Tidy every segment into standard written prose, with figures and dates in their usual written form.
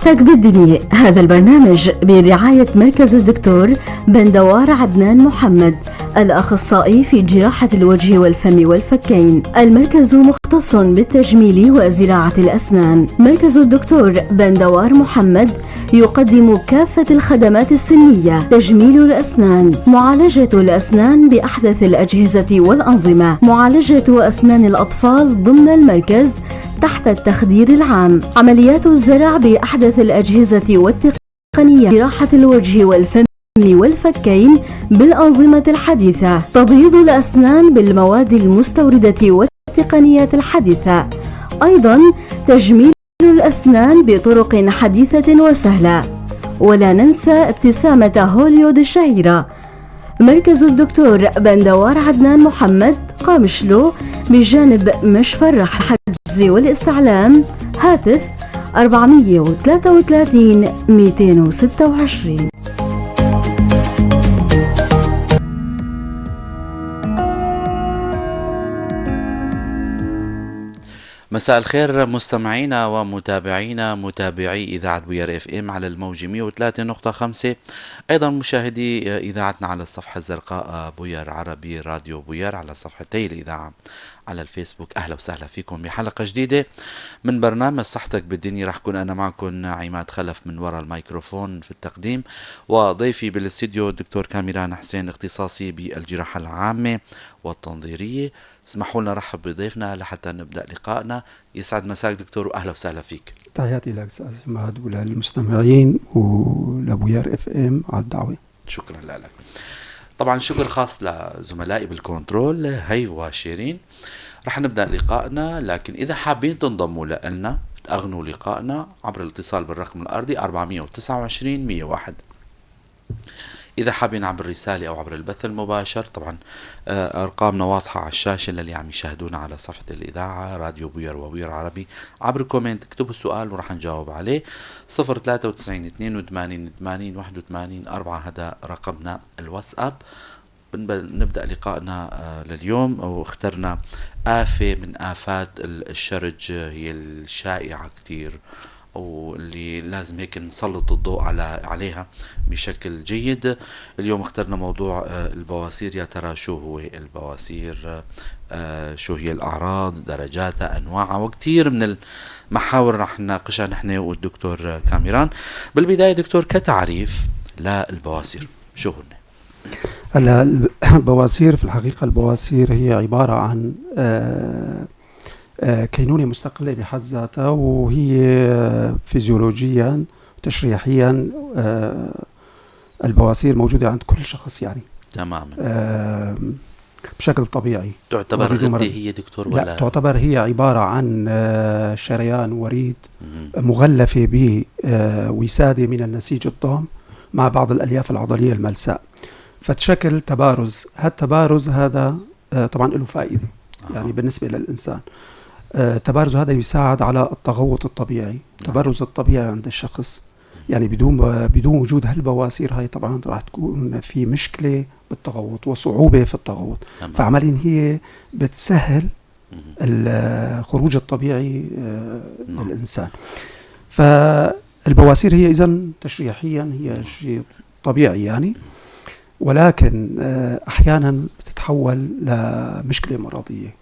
صحتك بالدنيا. هذا البرنامج برعاية مركز الدكتور بندوار عدنان محمد، الأخصائي في جراحة الوجه والفم والفكين. المركز مختص بالتجميل وزراعة الأسنان. مركز الدكتور بندوار محمد يقدم كافة الخدمات السنية: تجميل الأسنان، معالجة الأسنان بأحدث الأجهزة والأنظمة، معالجة أسنان الأطفال ضمن المركز تحت التخدير العام، عمليات الزرع بأحدث الأجهزة والتقنية، جراحة الوجه والفم والفكين بالأنظمة الحديثة، تبييض الأسنان بالمواد المستوردة والتقنيات الحديثة، أيضا تجميل الأسنان بطرق حديثة وسهلة. ولا ننسى ابتسامة هوليود الشهيرة. مركز الدكتور بندوار عدنان محمد، قامشلو، بجانب مشفى الحجز والاستعلام. هاتف 433 226. مساء الخير مستمعينا ومتابعينا، متابعي إذاعة بوير اف ام على الموج 103.5، أيضا مشاهدي إذاعتنا على الصفحة الزرقاء بوير عربي راديو بوير على صفحتي الإذاعة على الفيسبوك. أهلا وسهلا فيكم بحلقة جديدة من برنامج صحتك بالدنيا. راح كون أنا معكم عماد خلف من وراء الميكروفون في التقديم، وضيفي بالاستديو الدكتور كاميران حسين، اختصاصي بالجراحة العامة والتنظيرية. اسمحوا لنا رحب بضيفنا لحتى نبدأ لقائنا. يسعد مساك دكتور وأهلا وسهلا فيك. تحياتي لك أستاذ عماد وللمستمعين ولبوير اف ام على الدعوة. شكرا لك. طبعا شكر خاص لزملائي بالكنترول هيف وشيرين. رح نبدأ لقائنا، لكن إذا حابين تنضموا لنا تأغنوا لقائنا عبر الاتصال بالرقم الأرضي 429 101. إذا حابين عبر الرسالة أو عبر البث المباشر، طبعا أرقامنا واضحة على الشاشة للي عم يشاهدونا على صفحة الإذاعة راديو بوير وبوير عربي. عبر كومنت اكتبوا السؤال ورح نجاوب عليه. 093 82 80 81 4 هذا رقمنا الواتساب. نبدأ لقائنا لليوم، واخترنا آفة من آفات الشرج، هي الشائعة كتير واللي لازم هيك نسلط الضوء عليها بشكل جيد. اليوم اخترنا موضوع البواسير. يا ترى شو هو البواسير؟ شو هي الأعراض، درجاتها، أنواعها، وكتير من المحاور رح نناقشها نحن والدكتور كاميران. بالبداية دكتور، كتعريف للبواسير شو هن؟ هلا البواسير في الحقيقة، البواسير هي عبارة عن كينونة مستقلة بحد ذاتها، وهي فيزيولوجيا تشريحيا البواسير موجودة عند كل شخص، يعني تماما بشكل طبيعي. تعتبر غدة هي دكتور ولا؟ لا، تعتبر هي عبارة عن شريان وريد مغلفة بوسادة من النسيج الضام مع بعض الألياف العضلية الملساء، فتشكل تبارز. هالتبارز هذا طبعا له فائدة يعني بالنسبة للإنسان. التبارز هذا يساعد على التغوط الطبيعي. التبرز الطبيعي عند الشخص يعني بدون وجود هالبواسير هاي طبعا راح تكون في مشكلة بالتغوط وصعوبة في التغوط. فعمليا هي بتسهل الخروج الطبيعي للإنسان. فالبواسير هي إذن تشريحيا هي شيء طبيعي يعني، ولكن أحيانا بتتحول لمشكلة مرضية،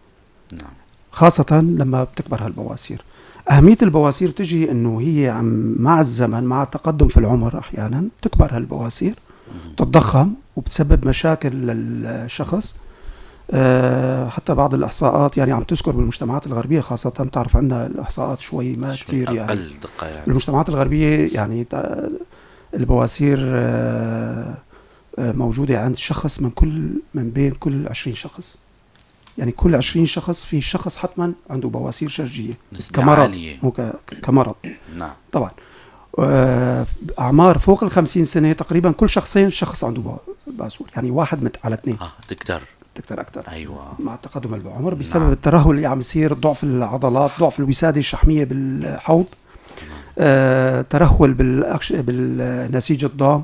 خاصة لما بتكبر هالبواسير. أهمية البواسير تجي إنه هي مع الزمن، مع التقدم في العمر، أحيانا تكبر هالبواسير، تتضخم وبتسبب مشاكل للشخص. حتى بعض الإحصاءات يعني عم تذكر بالمجتمعات الغربية خاصة، بتعرف عندنا الإحصاءات شوي ما كتير يعني أقل دقة يعني. المجتمعات الغربية يعني البواسير موجودة عند شخص من بين كل 20 شخص، يعني كل 20 شخص في شخص حتما عنده بواسير شرجية كمرض، كمرض. نعم. طبعا أعمار فوق 50 سنة تقريبا كل شخص عنده باسور، يعني 1 على 2. تكتر أكتر. أيوة. مع التقدم العمر بسبب الترهل اللي عم يصير، ضعف العضلات، ضعف الوسادة الشحمية بالحوض، ترهل بالنسيج الضام،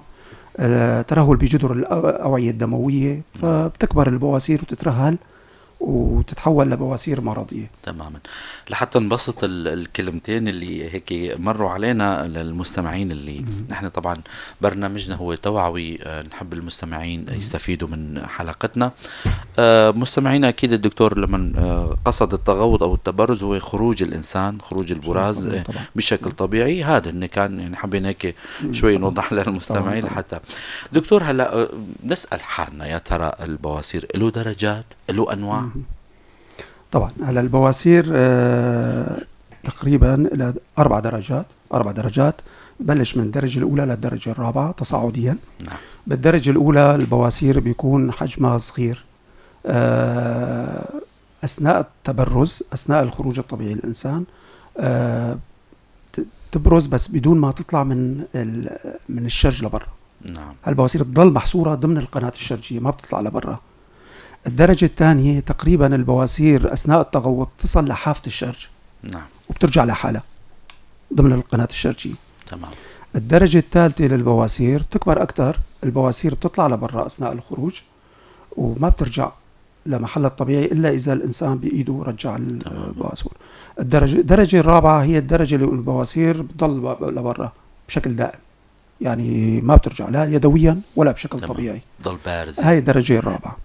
ترهل بجذر الأوعية الدموية، فبتكبر البواسير وتترهل وتتحول لبواسير مرضية. تماما. لحتى نبسط الكلمتين اللي هيك مروا علينا للمستمعين، اللي نحن طبعا برنامجنا هو توعوي، نحب المستمعين يستفيدوا من حلقتنا. مستمعينا أكيد الدكتور لما قصد التغوط أو التبرز هو خروج الإنسان، خروج البراز بشكل طبيعي. هذا اللي كان يعني حابين هيك شوي نوضح للمستمعين. لحتى دكتور هلا نسأل حالنا، يا ترى البواسير له درجات، له أنواع؟ طبعا هلا البواسير تقريبا إلى 4 درجات. بلش من الدرجة الأولى للدرجة الرابعة تصاعديا. نعم. بالدرجة الأولى البواسير بيكون حجمها صغير أثناء التبرز، أثناء الخروج الطبيعي للإنسان تبرز بس بدون ما تطلع من الشرج لبرا. نعم. هالبواسير تضل محصورة ضمن القناة الشرجية، ما بتطلع لبرا. الدرجة الثانية تقريبا البواسير أثناء التغوط تصل لحافة الشرج. نعم. وبترجع لحالها ضمن القناة الشرجية. تمام. الدرجة الثالثة للبواسير تكبر أكثر، البواسير بتطلع لبرا أثناء الخروج وما بترجع لمحلها الطبيعي إلا إذا الإنسان بإيده رجع البواسير. الدرجة الرابعة هي الدرجة اللي البواسير بتضل لبرا بشكل دائم، يعني ما بترجع لا يدويا ولا بشكل طبيعي، ضل بارز. هاي الدرجة الرابعة.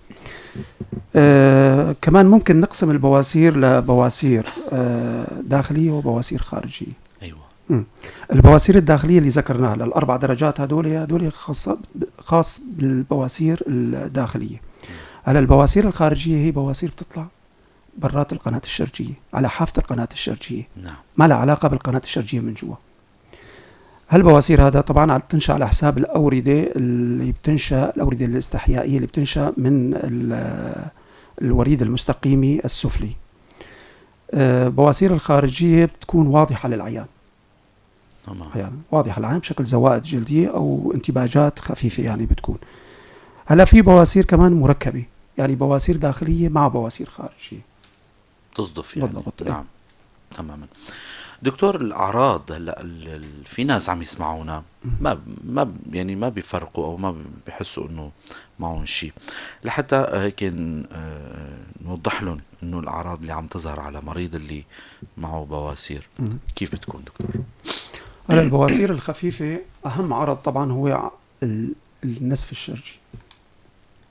كمان ممكن نقسم البواسير لبواسير داخلية وبواسير خارجية. أيوة. البواسير الداخلية اللي ذكرناها ل4 درجات هدول خاص بالبواسير الداخلية. هلا البواسير الخارجية هي بواسير بتطلع برات القناة الشرجية على حافة القناة الشرجية. نعم. ما لها علاقة بالقناة الشرجية من جوا. هالبواسير هذا طبعا بتنشأ على حساب الأوردة اللي بتنشأ، الأوردة الاستحيائية اللي بتنشأ من الوريد المستقيمي السفلي. بواسير الخارجية بتكون واضحة للعيان. يعني واضحة للعيان بشكل زوائد جلدية أو انتباجات خفيفة يعني بتكون. هلا في بواسير كمان مركبة، يعني بواسير داخلية مع بواسير خارجية تصدف يعني. نعم. تماما. دكتور الأعراض هلا في ناس عم يسمعونا ما بيفرقوا أو ما بيحسوا إنه معهم شيء، لحتى هيك نوضح لهم إنه الأعراض اللي عم تظهر على مريض اللي معه بواسير كيف بتكون دكتور؟ هلا البواسير الخفيفة أهم عرض طبعا هو النسف الشرجي.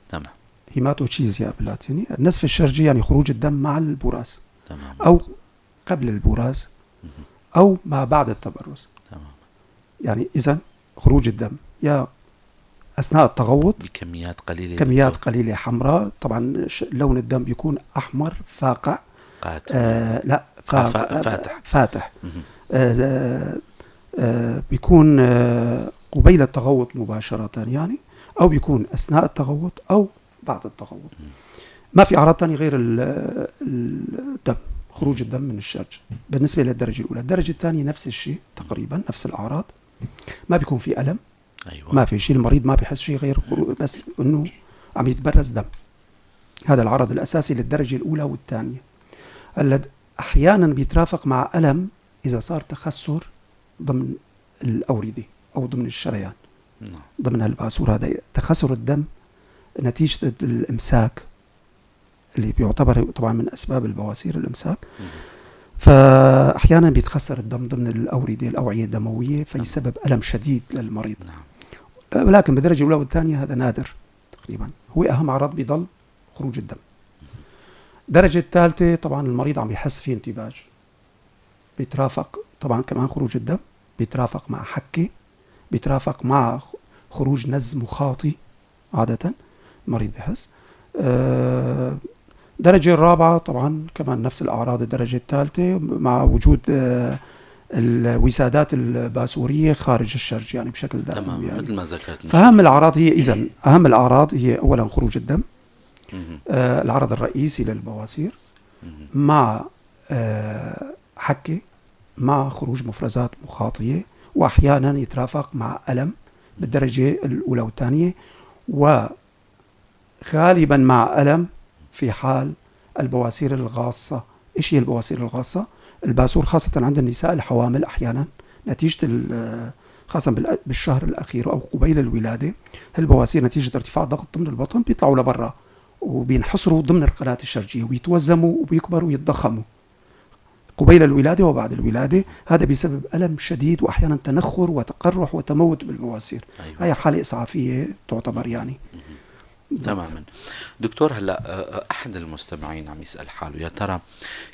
تمام. هيماتوتشيزيا باللاتيني. النسف الشرجي يعني خروج الدم مع البراز. تمام. أو قبل البراز أو ما بعد التبرز. تمام. يعني إذن خروج الدم يا أثناء التغوط بكميات قليلة، كميات قليلة حمراء، طبعا لون الدم بيكون أحمر فاقع. لا فاتح. بيكون قبيل التغوط مباشرة يعني، أو بيكون أثناء التغوط أو بعد التغوط. ما في أعراض تانية غير الدم، خروج الدم من الشرج بالنسبة للدرجة الأولى. الدرجة الثانية نفس الشيء تقريبا، نفس الأعراض، ما بيكون في ألم. أيوة. ما في شيء، المريض ما بيحس شيء غير بس إنه عم يتبرز دم. هذا العرض الأساسي للدرجة الأولى والثانية. أحيانا بيترافق مع ألم إذا صار تخثر ضمن الأوردة أو ضمن الشريان. ضمن الباسور هذا تخثر الدم نتيجة الإمساك اللي بيعتبر طبعا من أسباب البواسير الإمساك. فأحيانا بيتخثر الدم ضمن الأوردة الأوعية الدموية فيسبب ألم شديد للمريض. ولكن بالدرجة الأولى والثانية هذا نادر تقريبا. هو أهم عرض بيضل خروج الدم. الدرجة الثالثة طبعا المريض عم يحس فيه انتباج، بيترافق طبعا كمان خروج الدم، بيترافق مع حكة، بيترافق مع خروج نز مخاطي. عادة المريض بيحس. الدرجة الرابعة طبعا كمان نفس الأعراض الدرجة الثالثة مع وجود الوسادات الباسورية خارج الشرج يعني بشكل دائم. تمام. يعني مثل ما ذكرت. فأهم الأعراض هي إذن أهم الأعراض هي أولا خروج الدم، العرض الرئيسي للبواسير، مع حكة، مع خروج مفرزات مخاطية، وأحيانا يترافق مع ألم بالدرجة الأولى والثانية، وغالبا مع ألم في حال البواسير الغاصة. إيش هي البواسير الغاصة؟ الباسور خاصة عند النساء الحوامل أحيانا نتيجة خاصة بالشهر الأخير أو قبيل الولادة، البواسير نتيجة ارتفاع ضغط ضمن البطن بيطلعوا لبرا وبينحصروا ضمن القناة الشرجية ويتوزموا وبيكبروا ويتضخموا قبيل الولادة وبعد الولادة. هذا بيسبب ألم شديد وأحيانا تنخر وتقرح وتموت بالبواسير. أيوة. هي حالة إسعافية تعتبر يعني. تماما. دكتور، هلا احد المستمعين عم يسال حاله يا ترى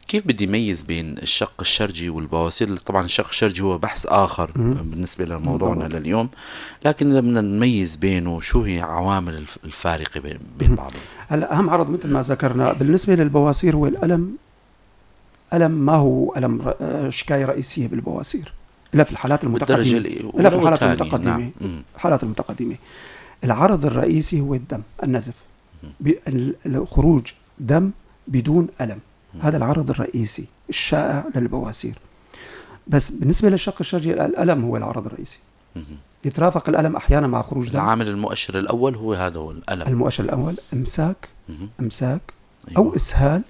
كيف بدي يميز بين الشق الشرجي والبواسير؟ طبعا الشق الشرجي هو بحث اخر بالنسبه لموضوعنا لليوم، لكن اذا بدنا نميز بينه شو هي عوامل الفارقه بين بعضهم؟ هلا اهم عرض مثل ما ذكرنا بالنسبه للبواسير هو الالم. ما هو الم شكايه رئيسيه بالبواسير الا في الحالات المتقدمه. الا في الحالات المتقدمه. نعم. الحالات المتقدمه العرض الرئيسي هو الدم، النزف، خروج دم بدون ألم. هذا العرض الرئيسي الشائع للبواسير. بس بالنسبة للشق الشرجي الألم هو العرض الرئيسي. يترافق الألم أحيانا مع خروج دم. العامل المؤشر الأول هو هذا هو الألم. المؤشر الأول إمساك أو إسهال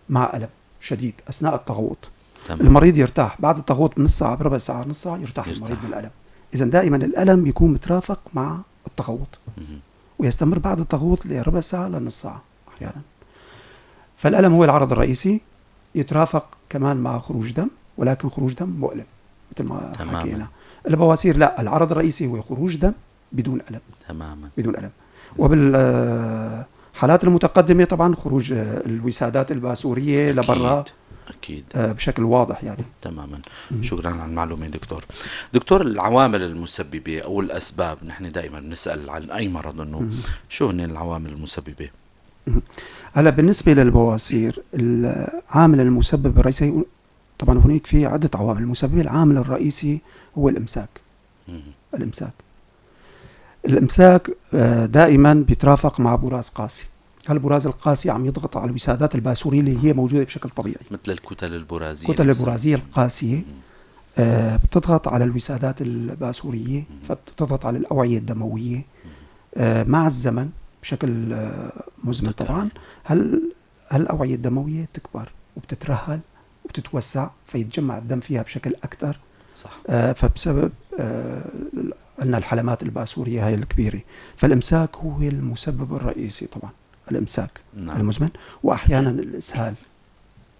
مع ألم شديد أثناء التغوط. تمام. المريض يرتاح بعد التغوط من نص ساعة بربع ساعة نص ساعة يرتاح المريض من الألم. إذن دائما الألم يكون مترافق مع التغوط ويستمر بعد التغوط لربع ساعة لنص ساعة أحيانا. فالألم هو العرض الرئيسي، يترافق كمان مع خروج دم، ولكن خروج دم مؤلم مثل ما حكينا. البواسير لا، العرض الرئيسي هو خروج دم بدون ألم. تماما بدون ألم. وبالحالات المتقدمة طبعا خروج الوسادات الباسورية لبرا أكيد بشكل واضح يعني. تماما. شكرا على المعلومة دكتور. العوامل المسببة أو الأسباب، نحن دائما بنسأل عن أي مرض إنه شو هن العوامل المسببة؟ هلا بالنسبة للبواسير العامل المسبب الرئيسي طبعا هناك في عدة عوامل مسببة. العامل الرئيسي هو الإمساك. الإمساك دائما بيترافق مع براز قاسي. البراز القاسي عم يضغط على الوسادات الباسورية اللي هي موجودة بشكل طبيعي، مثل الكتل البرازية. الكتل البرازية القاسية بتضغط على الوسادات الباسورية، فبتضغط على الأوعية الدموية مع الزمن بشكل مزمن. طبعا الأوعية الدموية تكبر وبتترهل وبتتوسع فيتجمع الدم فيها بشكل أكثر. صح. فبسبب أن الحلمات الباسورية هاي الكبيرة، فالإمساك هو المسبب الرئيسي طبعا. الإمساك المزمن، وأحيانا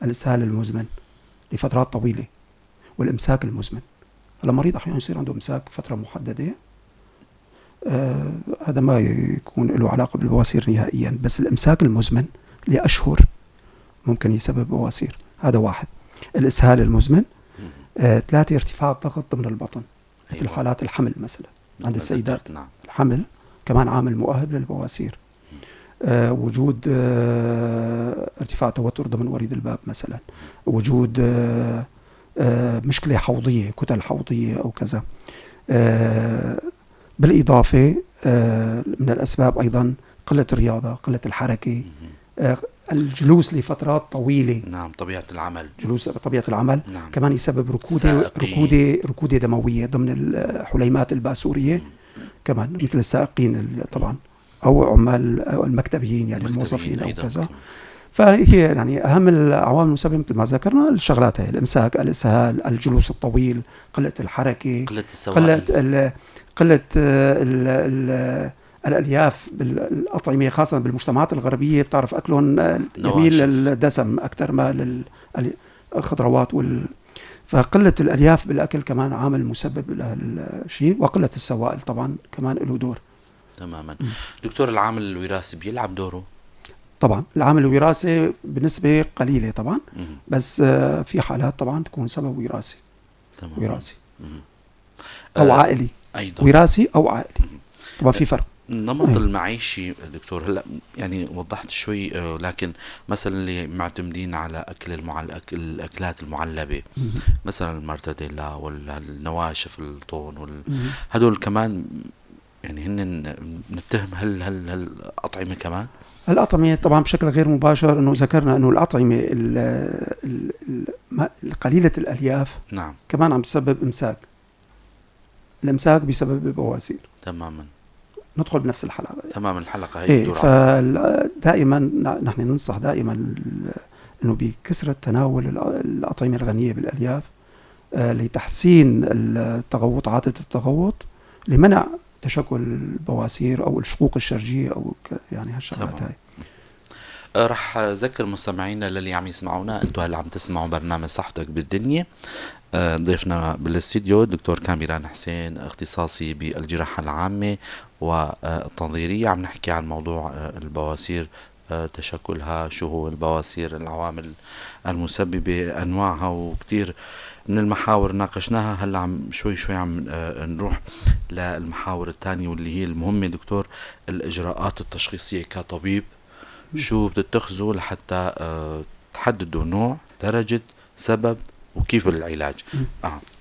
الإسهال المزمن لفترات طويلة، والإمساك المزمن. المريض أحيانا يصير عنده إمساك فترة محددة، هذا ما يكون له علاقة بالبواسير نهائيا، بس الإمساك المزمن لأشهر ممكن يسبب بواسير. هذا واحد. الإسهال المزمن. 3 ارتفاع الضغط ضمن البطن. مثل حالات الحمل مثلا عند السيدات. الحمل كمان عامل مؤهب للبواسير. وجود ارتفاع توتر ضمن وريد الباب مثلا. وجود مشكلة حوضية، كتل حوضية أو كذا. بالإضافة من الأسباب أيضا قلة الرياضة، قلة الحركة، الجلوس لفترات طويلة. نعم. طبيعة العمل. نعم. كمان يسبب ركودة دموية ضمن الحليمات الباسورية. كمان مثل السائقين طبعا، أو عمال المكتبيين يعني الموظفين أو كذا. فهي يعني أهم العوامل المسببة مثل ما ذكرنا الشغلات هي: الإمساك، الإسهال، الجلوس الطويل، قلة الحركة، قلة السوائل، قلة الألياف بالأطعمة، خاصة بالمجتمعات الغربية بتعرف أكلهم يميل للدسم أكثر ما للخضروات فقلة الألياف بالأكل كمان عامل مسبب لهالشيء، وقلة السوائل طبعا كمان له دور. تماما. دكتور، العامل الوراثي بيلعب دوره؟ طبعا العامل الوراثي بنسبة قليلة طبعا، بس في حالات طبعا تكون سبب وراثي. وراثي أو عائلي أيضا. وراثي أو عائلي طبعا في فرق. النمط المعيشي دكتور، هلا يعني وضحت شوي، لكن مثلا اللي معتمدين على أكل الأكلات المعلبة مثلا المرتديلا والنواشف الطون هدول كمان يعني هن نتهم هل أطعمة كمان؟ الأطعمة طبعا بشكل غير مباشر، إنه ذكرنا إنه الأطعمة قليلة الألياف نعم كمان عم تسبب إمساك. الإمساك بسبب البواسير. تماما. ندخل بنفس الحلقة. تماما. الحلقة هي فدائما نحن ننصح دائما إنه بكثرة تناول الأطعمة الغنية بالألياف لتحسين التغوط، عادة التغوط، لمنع تشكل البواسير أو الشقوق الشرجية أو يعني هالشغلات هاي. رح أذكر مستمعينا للي عم يسمعونا، أنتوا هلا عم تسمعوا برنامج صحتك بالدنيا. ضيفنا بالاستديو الدكتور كاميران حسين، اختصاصي بالجراحة العامة والتنظيرية. عم نحكي عن موضوع البواسير، تشكلها، شو هو البواسير، العوامل المسببة، أنواعها، وكتير من المحاور ناقشناها. هلا عم شوي عم نروح للمحاور الثانية واللي هي المهمة دكتور، الإجراءات التشخيصية كطبيب. شو بتتخذوا لحتى تحددوا نوع، درجة، سبب، وكيف العلاج؟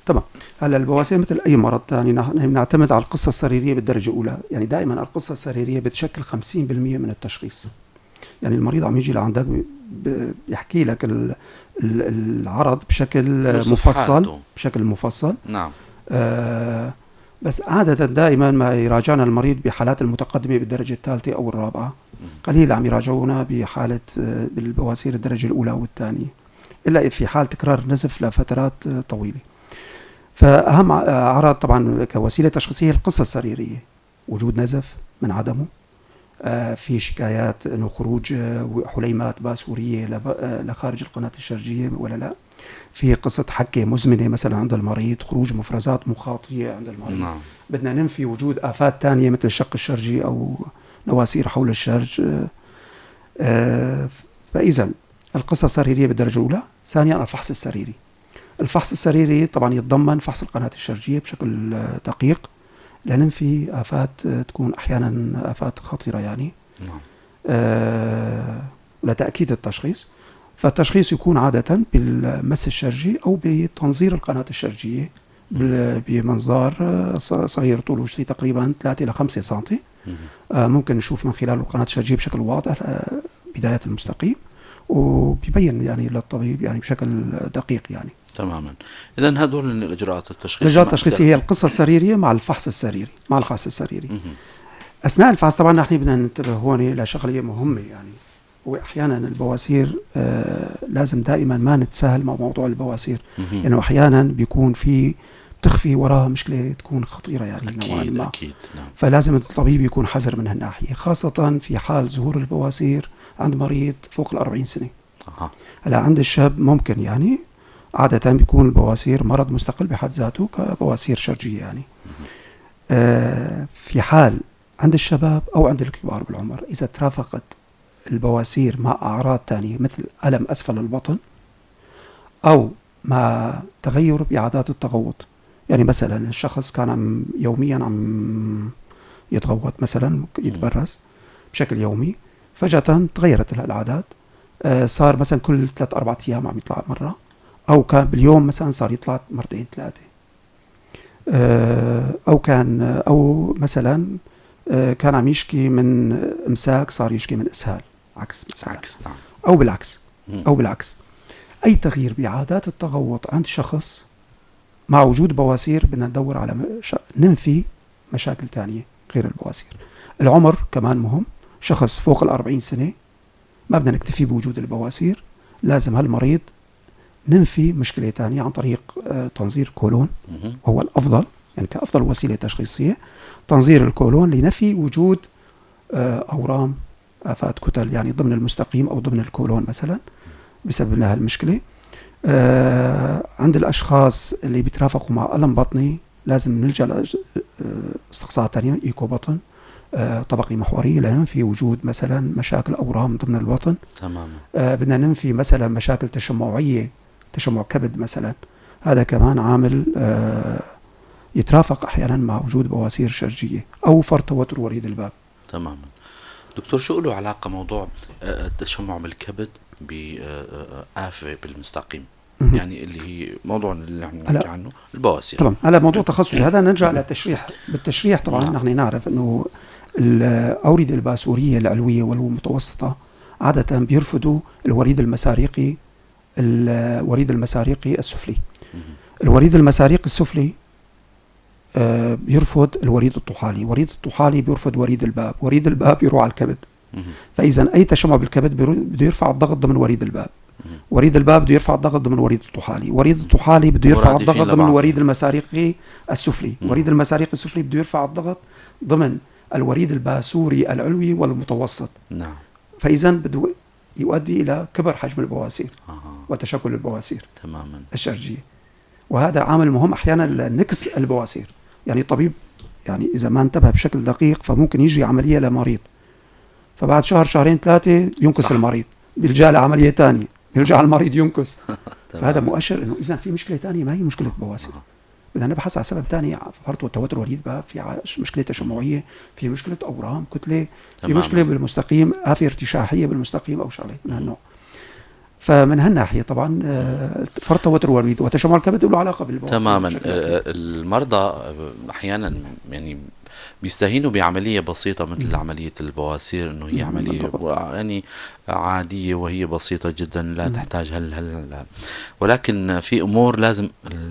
طبعا هلا البواسير مثل اي مرض ثاني نحن بنعتمد على القصه السريريه بالدرجه الاولى، يعني دائما القصه السريريه بتشكل 50% من التشخيص. يعني المريض عم يجي لعندك بيحكي لك العرض بشكل مفصل. نعم. بس عادة دائما ما يراجعنا المريض بحالات المتقدمة بالدرجة الثالثة أو الرابعة، قليل عم يراجعونا بحالة بالبواسير الدرجة الأولى والثانية، إلا في حال تكرار نزف لفترات طويلة. فأهم أعراض طبعا كوسيلة تشخيصية القصة السريرية، وجود نزف من عدمه، في شكايات أنه خروج حليمات باسورية لخارج القناة الشرجية ولا لا، في قصة حكة مزمنة مثلا عند المريض، خروج مفرزات مخاطية عند المريض. نعم. بدنا ننفي وجود آفات تانية مثل الشق الشرجي أو نواسير حول الشرج. فإذا القصة السريرية بالدرجة الأولى. ثانيا الفحص السريري. الفحص السريري طبعا يتضمن فحص القناة الشرجية بشكل دقيق لننفي آفات تكون أحيانا آفات خطيرة يعني. نعم. لتأكيد التشخيص. فالتشخيص يكون عادة بالمس الشرجي أو بتنظير القناة الشرجية بمنظار صغير طوله تقريبا 3 إلى 5 سنتي. ممكن نشوف من خلال القناة الشرجية بشكل واضح بداية المستقيم، وبيبين يعني للطبيب يعني بشكل دقيق يعني. تماما. إذن هذول الإجراءات التشخيصية. الإجراءات التشخيصية هي القصة السريرية مع الفحص السريري. أثناء الفحص طبعا نحن بدنا ننتبه هون لشغلة مهمة، يعني وأحيانا البواسير لازم دائما ما نتساهل مع موضوع البواسير، لأنه يعني أحيانا بيكون في تخفي وراها مشكلة تكون خطيرة يعني. أكيد. نعم. فلازم الطبيب يكون حذر من هالناحية، خاصة في حال ظهور البواسير عند مريض فوق 40 سنة. هلا عند الشاب ممكن يعني عادة بيكون البواسير مرض مستقل بحد ذاته كبواسير شرجية يعني. في حال عند الشباب أو عند الكبار بالعمر، إذا ترافقت البواسير مع أعراض تانية مثل ألم أسفل البطن أو مع تغير بعادات التغوط، يعني مثلا الشخص كان يوميا عم يتغوط مثلا، يتبرز بشكل يومي، فجأة تغيرت العادات، صار مثلا كل 3-4 أيام عم يطلع مرة، أو كان باليوم مثلا صار يطلع 2-3 مرات، أو مثلا كان عم يشكي من إمساك صار يشكي من إسهال، عكس. نعم. أو بالعكس. أي تغيير بعادات التغوط عند شخص مع وجود بواسير بدنا ندور على ننفي مشاكل تانية غير البواسير. العمر كمان مهم، شخص فوق 40 سنة ما بدنا نكتفي بوجود البواسير، لازم هالمريض ننفي مشكلة تانية عن طريق تنظير كولون، وهو الأفضل يعني كأفضل وسيلة تشخيصية، تنظير الكولون لنفي وجود أورام، آفات كتل يعني ضمن المستقيم أو ضمن الكولون مثلا بسبب لها المشكلة. عند الأشخاص اللي بيترافقوا مع ألم بطني لازم نلجأ لاستقصاءات تانية، إيكو بطن، طبقي محوري، لننفي وجود مثلا مشاكل أورام ضمن البطن. تماما. بدنا ننفي مثلا مشاكل تشمعية، تشمع كبد مثلا، هذا كمان عامل يترافق أحيانا مع وجود بواسير شرجية أو فرط توتر وريد الباب. تماما. دكتور، شو له علاقة موضوع التشمع بالكبد بآفة بالمستقيم؟ يعني اللي هي موضوع اللي عم نحكي عنه البواسير. طبعا على موضوع تخصصي هذا نرجع للتشريح. بالتشريح طبعا نحن نعرف انه الأوردة الباسورية العلوية والمتوسطة عادة بيرفضوا الوريد المساريقي السفلي. الوريد المساريقي السفلي بيرفض الوريد الطحالي، وريد الطحالي بيرفض وريد الباب، وريد الباب يروح على الكبد. فإذا أي تشمع بالكبد بده يرفع الضغط ضمن وريد الباب، وريد الباب بده يرفع الضغط ضمن وريد الطحالي، وريد الطحالي بده يرفع الضغط ضمن وريد المساريقي السفلي، وريد المساريقي السفلي بده يرفع الضغط ضمن الوريد الباسوري العلوي والمتوسط. نعم. فإذا بده يؤدي إلى كبر حجم البواسير وتشكل البواسير تماما الشرجية. وهذا عامل مهم أحيانا نكس البواسير. يعني الطبيب يعني إذا ما انتبه بشكل دقيق فممكن يجري عملية لمريض، فبعد شهر شهرين ثلاثة ينكس صح. المريض بيلجأ لعملية تانية، يرجع المريض ينكس. فهذا مؤشر إنه إذا في مشكلة تانية ما هي مشكلة بواسير، بدنا نبحث على سبب تاني. فرط والتوتر وريد بقى في مشكلة تشمعية، في مشكلة أورام كتلة، في مشكلة بالمستقيم، في ارتشاحية بالمستقيم أو شغلة من هالنوع. فمن هالناحية طبعا فرط توتر وريد وتشمع الكبد له علاقة بالبواسير تماما. المرضى أحيانا يعني بيستهينوا بعملية بسيطة مثل عملية البواسير، إنه هي عملية يعني عادية وهي بسيطة جدا لا تحتاج ولكن في أمور لازم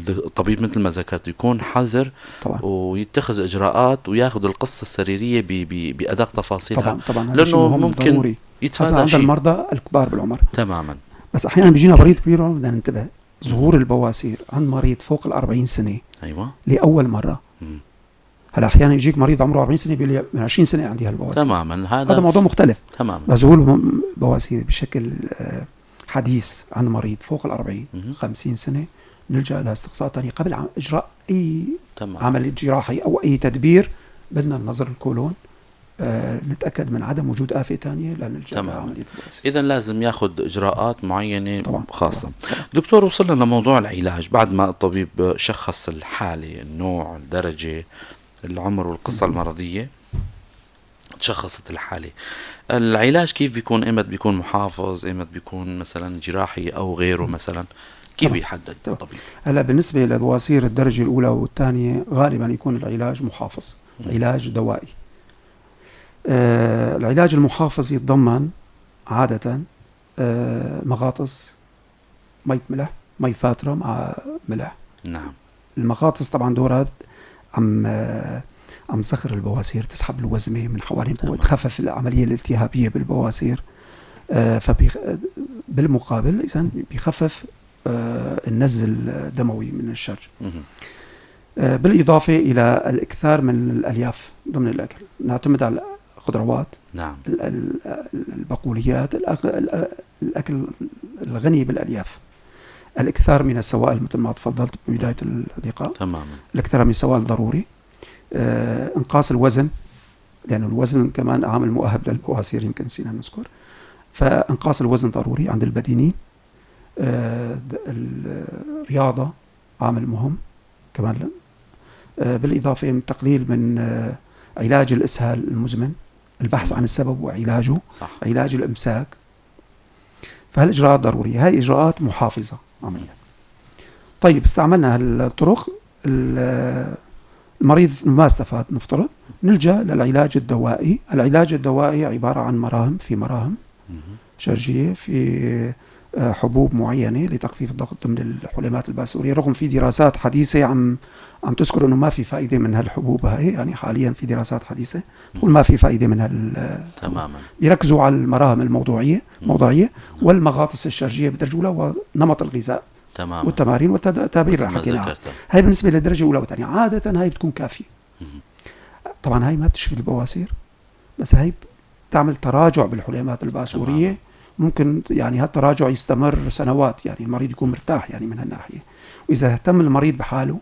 الطبيب مثل ما ذكرت يكون حذر طبعا. ويتخذ إجراءات وياخذ القصة السريرية بأدق تفاصيلها طبعا. لأنه ممكن يتفادى عند المرضى الكبار بالعمر. تماما. بس أحيانا بيجينا مريض كبير بدنا ننتبه، ظهور البواسير عند مريض فوق 40 سنة أيوة لأول مرة. هلا أحيانا يجيك مريض عمره 40 سنة بيقول لي من 20 سنة عندي هالبواسير. تماما. هذا موضوع مختلف تماما. بس ظهور بواسير بشكل حديث عند مريض فوق 40 50 سنة نلجأ لاستقصاء تاني قبل إجراء أي عملية جراحي أو أي تدبير. بدنا النظر الكولون نتأكد من عدم وجود آفة تانية لنلجأ لعملية البواسير. إذا لازم ياخذ إجراءات معينة طبعا. خاصة. دكتور، وصلنا لموضوع العلاج بعد ما الطبيب شخص الحالة، النوع، الدرجة، العمر والقصة المرضية، تشخصت الحالة. العلاج كيف بيكون؟ إمت بيكون محافظ، إمت بيكون مثلا جراحي أو غيره مثلا، كيف يحدد الطبيب؟ هلا بالنسبة لبواسير الدرجة الأولى والثانية غالبا يكون العلاج محافظ، علاج دوائي. العلاج المحافظ يتضمن عادة مغاطس، مية ملح، مية فاترة مع ملح. نعم. المغاطس طبعا دورها عم تسخر البواسير، تسحب الوزمة من حوالين وتخفف العملية الالتهابية بالبواسير. بالمقابل إذن بيخفف النزل الدموي من الشرج. بالإضافة إلى الإكثار من الألياف ضمن الأكل، نعتمد على الخضروات. نعم. البقوليات، الأكل الغني بالألياف. الإكثار من السوائل مثل ما تفضلت ببداية اللقاء. تماما. الإكثار من السوائل ضروري. انقاص الوزن، لأن الوزن كمان عامل مؤهب للبواسير يمكن نسينا نذكر، فانقاص الوزن ضروري عند البدينين. الرياضة عامل مهم كمان. بالإضافة من تقليل من علاج الإسهال المزمن، البحث عن السبب وعلاجه. صح. علاج الإمساك. فهالإجراءات ضرورية، هاي إجراءات محافظة عمليا. طيب استعملنا هالطرق، المريض ما استفاد نفترض، نلجأ للعلاج الدوائي. العلاج الدوائي عبارة عن مراهم شرجية، في حبوب معينة لتخفيف الضغط ضمن الحليمات الباسورية. رغم في دراسات حديثة عم تذكر انه ما في فائدة من هالحبوب هاي، يعني حاليا في دراسات حديثة تقول ما في فائدة من تماما. يركزوا على المراهم الموضوعية والمغاطس الشرجية بالدرجة الأولى ونمط الغذاء. تمام. والتمارين والتدابير اللي حكيناها. هاي بالنسبة للدرجة الأولى والثانية عادة هاي بتكون كافية. طبعا هاي ما بتشفي البواسير، بس هاي بتعمل تراجع بالحليمات الباسورية. تمام. ممكن يعني هالتراجع يستمر سنوات، يعني المريض يكون مرتاح يعني من هالناحية. وإذا اهتم المريض بحاله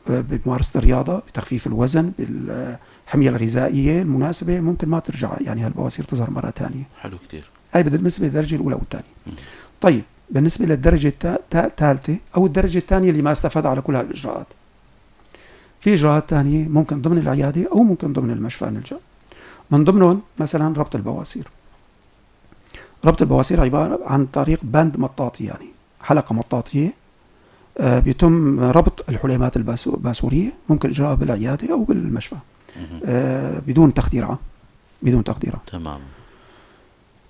بممارسة الرياضة، بتخفيف الوزن، بالحمية الغذائية المناسبة، ممكن ما ترجع يعني هالبواسير تظهر مرة ثانية. حلو كتير. هاي بالنسبة للدرجة الأولى والثانية. طيب بالنسبة للدرجة الثالثة أو الدرجة الثانية اللي ما استفاد على كل هالإجراءات، في إجراءات ثانية ممكن ضمن العيادة أو ممكن ضمن المشفى نلجأ. من ضمنهم مثلا ربط البواسير. ربط البواسير عبارة عن طريق بند مطاطي، يعني حلقة مطاطية بيتم ربط الحليمات الباسورية. ممكن إجراءها بالعيادة أو بالمشفى بدون تخديرها. تمام.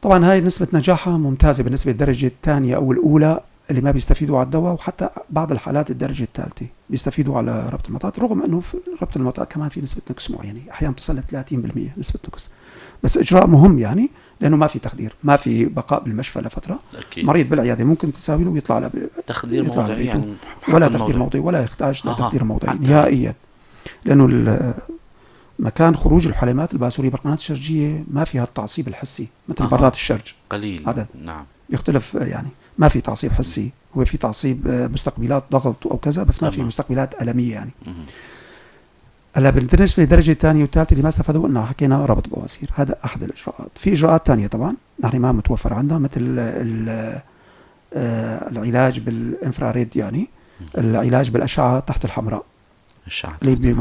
طبعا هاي نسبة نجاحها ممتازة بالنسبة للدرجة الثانية أو الأولى اللي ما بيستفيدوا على الدواء، وحتى بعض الحالات الدرجة الثالثة بيستفيدوا على ربط المطاط، رغم أنه في ربط المطاط كمان في نسبة نقص معينة، أحيانا تصل ل 30% نسبة نقص. بس إجراء مهم يعني، لأنه ما في تخدير، ما في بقاء بالمشفى لفترة. أكيد. مريض بالعيادة ممكن تساوي له ويطلع له تخدير موضعي، يعني ولا تخدير موضعي ولا يحتاج لتخدير موضعي نهائيا، لأنه مكان خروج الحليمات الباسورية بالقناة الشرجية ما فيها التعصيب الحسي مثل برات الشرج قليل عدد. نعم يختلف يعني ما في تعصيب حسي، هو في تعصيب مستقبلات ضغط أو كذا، بس ما في مستقبلات ألمية يعني. هلا بالنسبة للدرجة الثانية والثالثة اللي ما استفادوا قلنا حكينا ربط بواسير، هذا أحد الإجراءات. في إجراءات ثانية طبعا نحن ما متوفر عندنا مثل العلاج بالإنفراريد، يعني العلاج بالأشعة تحت الحمراء اللي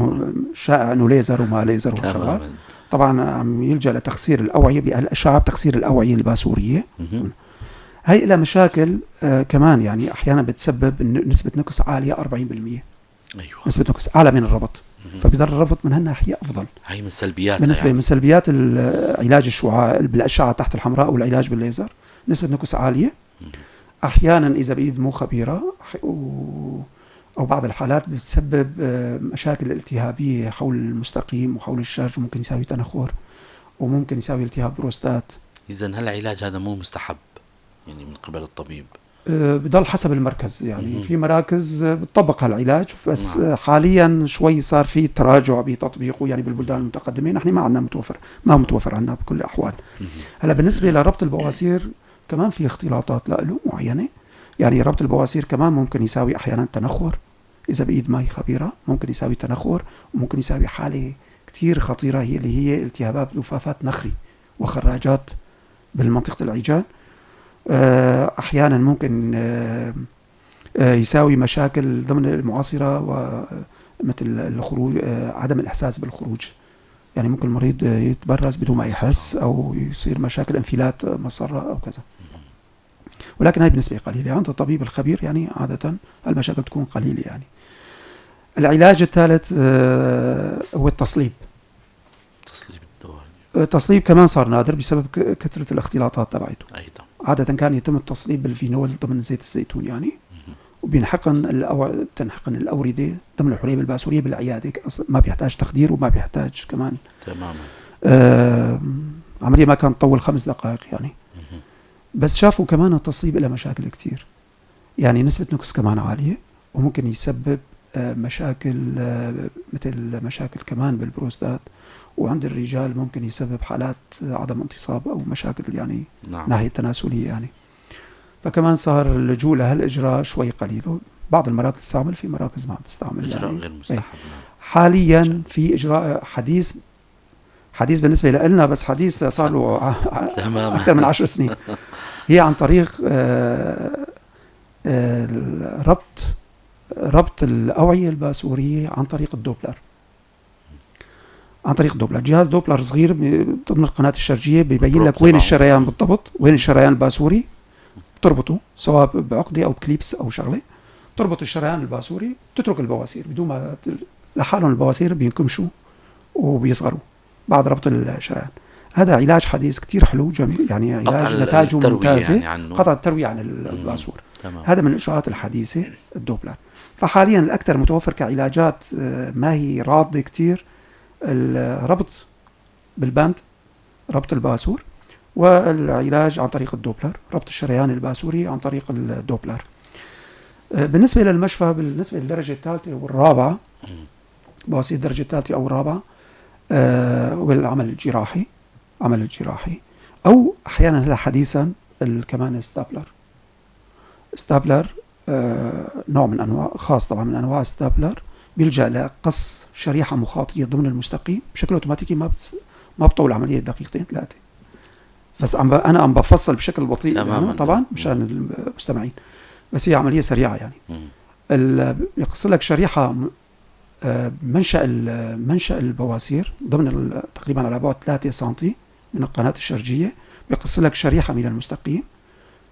شائع انه ليزر وما ليزر وشغلات. طبعا عم يلجأ لتخسير الأوعية بالأشعة بتخسير الأوعية الباسورية. هي لها مشاكل كمان، يعني أحيانا بتسبب نسبة نقص عالية 40%. أيوة. نسبة نقص أعلى من الربط، فبيضل الربط من هالناحية أفضل. هي من سلبيات بالنسبة يعني. من سلبيات العلاج الشعاع بالأشعة تحت الحمراء أو العلاج بالليزر نسبة نقص عالية. أحيانا إذا بإيد مو خبيرة أو بعض الحالات بتسبب مشاكل التهابية حول المستقيم وحول الشرج، وممكن يساوي تنخر وممكن يساوي التهاب بروستات. إذن هالعلاج هذا مو مستحب يعني من قبل الطبيب؟ بضل حسب المركز يعني. في مراكز بتطبق هالعلاج، بس حاليا شوي صار في تراجع بتطبيقه يعني بالبلدان المتقدمة. نحن ما عندنا ما متوفر عندنا بكل الأحوال. هلا بالنسبة لربط البواسير كمان في اختلاطات له معينة، يعني ربط البواسير كمان ممكن يساوي أحيانا تنخر، إذا بإيد ماي خبيرة ممكن يساوي تنخر، وممكن يساوي حالة كتير خطيرة هي اللي هي التهابات لفافات نخري وخراجات بالمنطقة العيجان. أحيانا ممكن يساوي مشاكل ضمن المعاصرة ومثل الخروج، عدم الإحساس بالخروج، يعني ممكن المريض يتبرز بدون ما يحس أو يصير مشاكل انفلات مصرة أو كذا، ولكن هاي بالنسبة قليلة عند الطبيب الخبير. يعني عادة المشاكل تكون قليلة يعني. العلاج الثالث هو التصليب. التصليب كمان صار نادر بسبب كثرة الاختلاطات تبعته. أيضا عادة كان يتم التصليب بالفينول ضمن زيت الزيتون يعني، وبينحقن تنحقن الأوردة ضمن الحليب الباسورية بالعيادة، ما بيحتاج تخدير وما بيحتاج كمان تماما عملية ما كانت تطول 5 دقائق يعني. بس شافوا كمان التصليب له مشاكل كتير، يعني نسبة نقص كمان عالية، وممكن يسبب مشاكل مثل مشاكل كمان بالبروستات، وعند الرجال ممكن يسبب حالات عدم انتصاب أو مشاكل يعني ناحية تناسلية يعني. فكمان صار اللجوء لهالإجراء شوي قليل. بعض المراكز تستعمل، في مراكز ما تستعمل إجراء يعني. غير مستحب. حاليا في إجراء حديث بالنسبة لنا، بس حديث صار له أكثر من 10 سنين. هي عن طريق ربط الأوعية الباسورية عن طريق الدوبلر. جهاز دوبلر صغير ضمن القناة الشرجية بيبين لك وين الشريان بالضبط، وين الشريان الباسوري، تربطه سواء بعقدة أو بكليبس أو شغلة، تربط الشريان الباسوري، تترك البواسير بدون ما لحالهم البواسير بينكمشوا وبيصغروا بعد ربط الشريان. هذا علاج حديث كتير حلو جميل يعني، علاج نتائجه ممتازة يعني قطع التروية عن الباسور. هذا من الإجراءات الحديثة الدوبلر. فحاليا الأكثر متوفر كعلاجات ما هي راضة كتير الربط بالباند، ربط الباسور، والعلاج عن طريق الدوبلر، ربط الشريان الباسوري عن طريق الدوبلر. بالنسبة للمشفى، بالنسبة للدرجة الثالثة والرابعة، بواسير الدرجة الثالثة أو الرابعة، والعمل الجراحي، أو أحيانا هلا حديثا كمان ستابلر نوع من أنواع خاص طبعا من أنواع ستابلر، بيلجأ لقص شريحة مخاطية ضمن المستقيم بشكل أوتوماتيكي، ما بطول عملية 2-3 دقائق. بس أنا عم بفصل بشكل بطيء يعني طبعا مشان المستمعين، بس هي عملية سريعة يعني. يقص لك شريحة منشأ البواسير ضمن تقريبا على بعد 3 سنتي من القناة الشرجية، بيقص لك شريحة من المستقيم،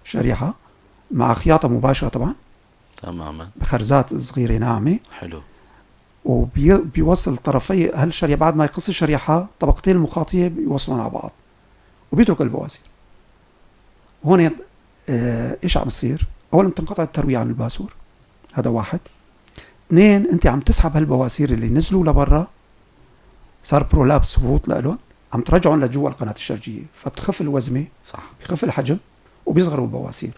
شريحة مع خياطة مباشرة طبعا تماما بخرزات صغيرة ناعمة. حلو. وبيوصل طرفي هالشريحة بعد ما يقص الشريحة، طبقتين المخاطية بيوصلون على بعض وبيترك البواسير. هون ايش عم يصير؟ اولا تنقطع التروية عن الباسور، هذا 1. 2 انت عم تسحب هالبواسير اللي نزلوا لبرا، صار برولابس هبوط لهم، عم ترجعهم لجوا القناة الشرجية، فتخف الوزمة، صح، يخف الحجم وبيصغروا البواسير.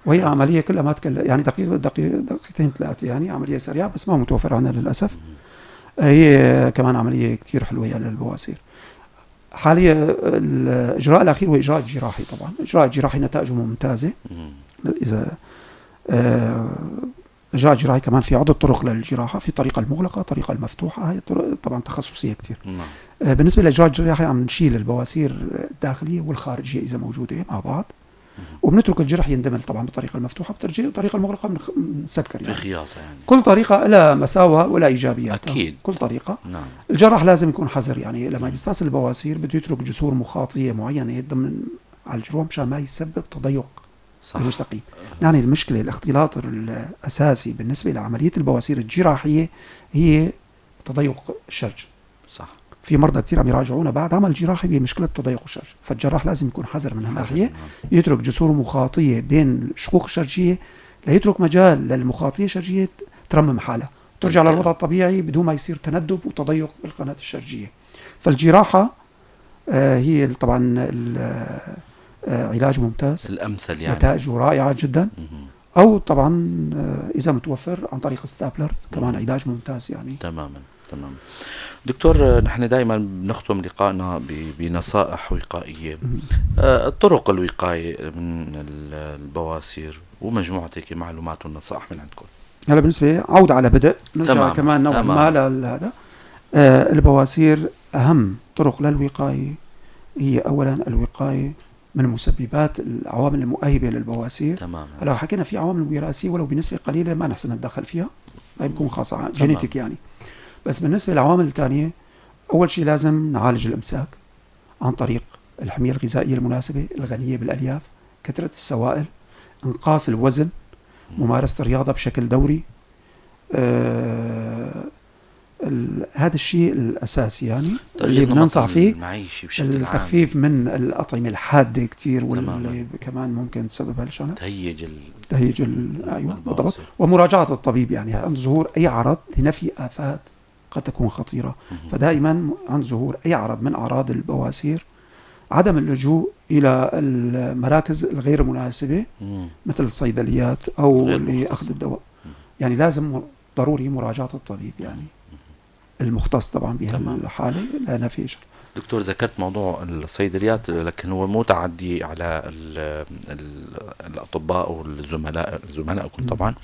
وهي عملية كلها ما تكلف يعني دقيقتين 3 يعني، عملية سريعة بس ما متوفر عنا للأسف. هي كمان عملية كتير حلوة يعني للبواسير. حاليا الإجراء الأخير هو إجراء جراحي. طبعا إجراء جراحي نتائجه ممتازة. إذا إجراء جراحي كمان في عدة طرق للجراحة، في طريقة المغلقة، طريقة المفتوحة، هي طبعا تخصصية كتير. بالنسبة للإجراء الجراحي عم نشيل البواسير الداخلية والخارجية إذا موجودة مع بعض، وبنترك الجرح يندمل طبعا بالطريقة المفتوحة، بالطريقة المغلقة بنسكر يعني. في خياطة يعني. كل طريقة لها مساوئ ولا إيجابيات. أكيد. كل طريقة. نعم. الجراح لازم يكون حذر يعني لما يستأصل البواسير بده يترك جسور مخاطية معينة ضمن على الجروح مشان ما يسبب تضيق. صح. المستقيم. يعني المشكلة الاختلاط الأساسي بالنسبة لعملية البواسير الجراحية هي تضيق الشرج. صح. في مرضى كتير عم يراجعونا بعد عمل جراحي بمشكلة تضيق الشرج، فالجراح لازم يكون حذر من هالناحية، يترك جسور مخاطية بين الشقوق الشرجية ليترك مجال للمخاطية الشرجية ترمم حالها ترجع للوضع الطبيعي بدون ما يصير تندب وتضيق بالقناة الشرجية. فالجراحة هي طبعا علاج ممتاز الأمثل يعني، نتائجه رائعة جدا. أو طبعا إذا متوفر عن طريق الستابلر كمان علاج ممتاز يعني. تماما. دكتور، نحن دائما بنختم لقائنا بنصائح وقائية. الطرق الوقاية من البواسير ومجموعة هيك معلومات ونصائح من عندكم. هلا بالنسبة عود على بدء نرجع كمان نوعا ما لهذا. البواسير أهم طرق للوقاية هي أولا الوقاية من مسببات العوامل المؤهبة للبواسير. تماما. لو حكينا في عوامل وراثية ولو بنسبة قليلة ما نحسن نتدخل فيها، ما بيكون خاصة جينيتيك يعني. بس بالنسبة للعوامل الثانية، أول شيء لازم نعالج الإمساك عن طريق الحمية الغذائية المناسبة الغنية بالألياف، كثرة السوائل، إنقاص الوزن، ممارسة الرياضة بشكل دوري. هذا الشيء الأساسي يعني اللي بننصح فيه. التخفيف من الأطعمة الحادة كتير واللي كمان ممكن تسبب هالشغلة. تهيج أيوة بالضبط. ومراجعة الطبيب يعني عند ظهور أي عرض لنفي آفات قد تكون خطيرة. فدائما عند ظهور أي عرض من أعراض البواسير عدم اللجوء إلى المراكز الغير مناسبة مثل الصيدليات أو لأخذ الدواء. يعني لازم ضروري مراجعة الطبيب يعني المختص طبعا بهالحالة لا نفيش. دكتور، ذكرت موضوع الصيدليات، لكن هو مو تعدي على الأطباء زملائكم طبعا،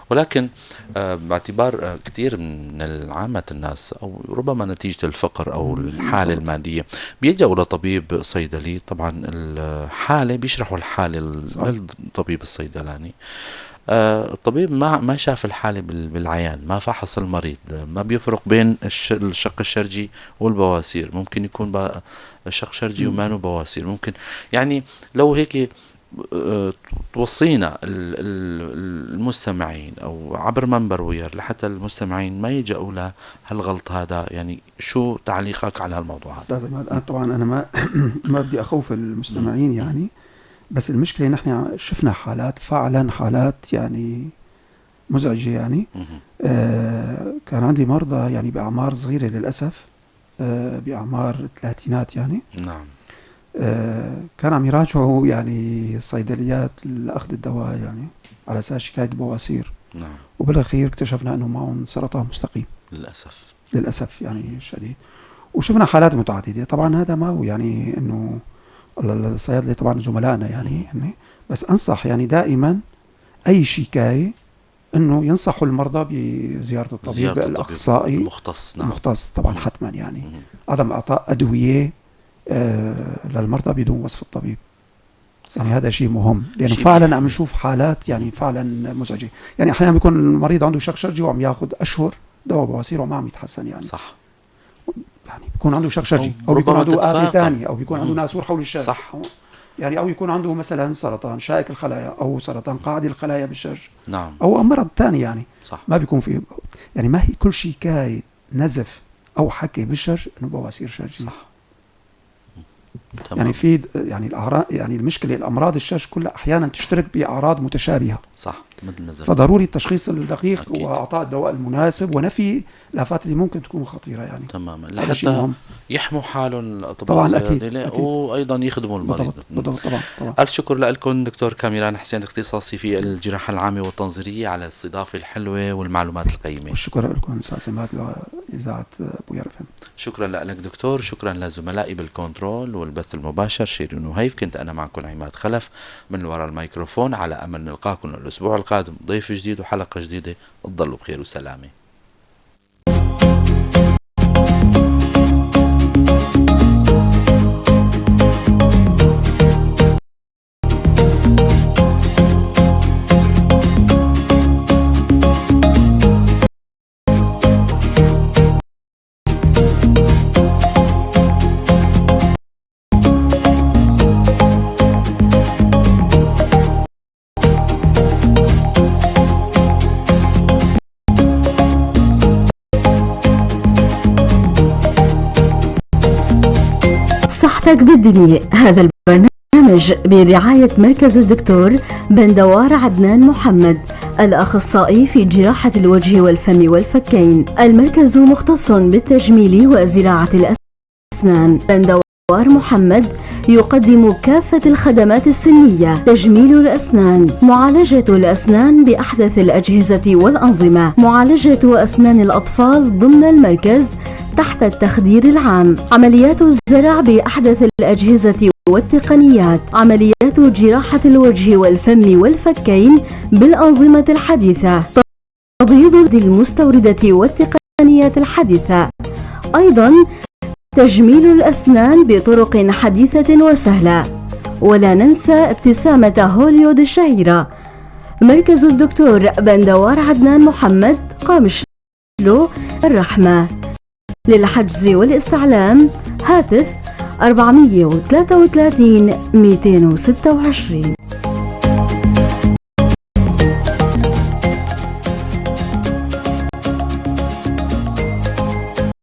ولكن باعتبار كثير من عامة الناس أو ربما نتيجة الفقر أو الحالة المادية بيلجأوا لطبيب صيدلي. طبعا الحالة بيشرحوا الحالة للطبيب الصيدلاني. الطبيب ما شاف الحالة بالعيان، ما فحص المريض، ما بيفرق بين الشق الشرجي والبواسير. ممكن يكون شق شرجي وما بواسير. ممكن يعني لو هيك توصينا المستمعين أو عبر منبر وير لحتى المستمعين ما يلجأوا لهالغلط هذا، يعني شو تعليقك على الموضوع هذا؟ طبعا أنا ما بدي أخوف المستمعين يعني، بس المشكلة نحن شفنا فعلا حالات يعني مزعجة يعني. كان عندي مرضى يعني بأعمار صغيرة للأسف، بأعمار الثلاثينات يعني. نعم. كان عم يراجعوا يعني صيدليات لأخذ الدواء يعني على أساس شكاية بواسير. نعم. وبالأخير اكتشفنا أنه معهم سرطان مستقيم للأسف يعني شديد. وشفنا حالات متعددة. طبعا هذا ما هو يعني أنه الصيادلة طبعا زملائنا يعني بس أنصح يعني دائما أي شكاية أنه ينصحوا المرضى بزيارة الطبيب الأخصائي المختص. نعم. المختص طبعا حتما يعني. عدم إعطاء أدوية للمرضى بدون وصف الطبيب يعني هذا شيء مهم، لأنه فعلا عم نشوف حالات يعني فعلا مزعجة. يعني أحيانا بيكون المريض عنده شق شرجي وعم ياخذ أشهر دواء بواسير وما عم يتحسن يعني. صح. يعني بيكون عنده شق شرجي أو بيكون عنده آفة ثانية أو بيكون عنده ناسور حول الشرج. صح. يعني أو يكون عنده مثلا سرطان شائك الخلايا أو سرطان قاعدي الخلايا بالشرج. نعم. أو مرض ثاني يعني. صح. ما بيكون فيه يعني ما هي كل شكاية نزف أو حكي بالشرج إنه بواسير شرجي. صح. يعني في يعني الأعراض يعني المشكلة الأمراض الشرج كلها أحيانا تشترك بأعراض متشابهة. صح. فضروري التشخيص الدقيق أكيد. وإعطاء الدواء المناسب ونفي الآفات اللي ممكن تكون خطيرة يعني. تماما. لحتى يحموا حالهم الأطباء الصيادلة وأيضا يخدموا المريض. طبعا. ألف شكر لكم دكتور كاميران حسين، اختصاصي في الجراحة العامة والتنظيرية، على الاستضافة الحلوة والمعلومات القيمة. والشكر لكم أستاذ عماد إذاعة بوير FM. شكرا لك دكتور، شكرا لزملائي بالكنترول والبث المباشر شيرين وهيف. كنت أنا معكم عماد خلف من وراء الميكروفون، على أمل نلقاكم الأسبوع القادم ضيف جديد وحلقة جديدة. تضلوا بخير وسلامة. صحتك بالدنيا. هذا البرنامج برعاية مركز الدكتور بندوار عدنان محمد، الأخصائي في جراحة الوجه والفم والفكين. المركز مختص بالتجميل وزراعة الأسنان. بندوار محمد يقدم كافة الخدمات السنية: تجميل الأسنان، معالجة الأسنان بأحدث الأجهزة والأنظمة، معالجة أسنان الأطفال ضمن المركز تحت التخدير العام، عمليات الزرع بأحدث الأجهزة والتقنيات، عمليات جراحة الوجه والفم والفكين بالأنظمة الحديثة، تبييض المستوردة والتقنيات الحديثة. أيضا تجميل الأسنان بطرق حديثة وسهلة. ولا ننسى ابتسامة هوليود الشهيرة. مركز الدكتور بندوار عدنان محمد، قامشلو الرحمة. للحجز والاستعلام هاتف 433 226.